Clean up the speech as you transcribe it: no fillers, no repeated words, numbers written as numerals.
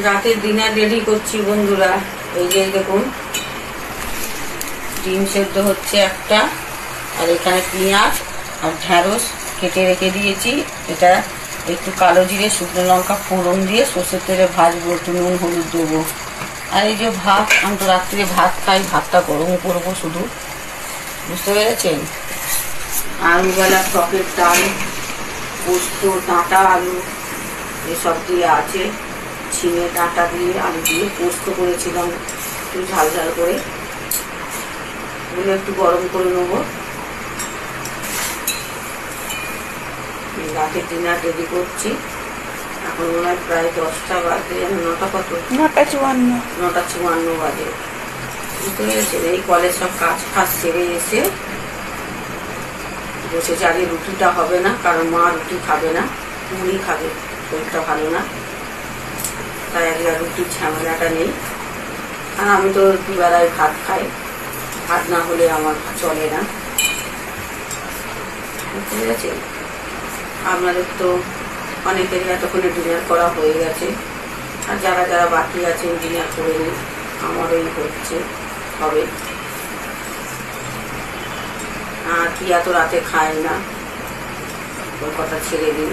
রাতের dinner ready করছি বন্ধুরা। এই যে দেখুন, ডিম সেদ্ধ হচ্ছে একটা, আর এখানে পেঁয়াজ আর ঢ্যাঁড়স কেটে রেখে দিয়েছি। এটা একটু কালো জিরে শুকনো লঙ্কা ফোড়ন দিয়ে সর্ষের তেলে ভাজবো, একটু নুন হলুদ দেবো। আর এই যে ভাত, আমি তো রাত্রিরে ভাত খাই, ভাতটা গরম করবো শুধু, বুঝতে পেরেছেন। আলুবেলা টকের ডাল, পোস্ত, ডাঁটা আলু এসব দিয়ে আছে। ঝিঙে ডাঁটা দিয়ে আলু দিয়ে পোস্ত করেছিলাম একটু ঝাল ঝাল করে, এগুলো একটু গরম করে নেবো। রাতের ডিনার রেডি করছি। এখন মনে হয় প্রায় 10টা বাজে, 9টা কত, 9:54 বাজে, বুঝতে পেরেছেন। এই কলেজ সব কাজ ফাজ সেরে এসে বসে চালিয়ে, রুটিটা হবে না কারণ মা রুটি খাবে না, মুড়ি খাবে, শরীরটা ভালো না, তাই আজকে রুটির ঝামেলাটা নেই। আর আমি তো দুবেলায় ভাত খাই, ভাত না হলে আমার চলে না, বুঝতে পেরেছেন। আপনাদের তো অনেকেরই এতক্ষণে ডিনার করা হয়ে গেছে, আর যারা যারা বাকি আছেন ডিনার করে নিন, আমারই হচ্ছে, হবে। আর কি এত রাতে খায় না, ওর কথা ছেড়ে দিন।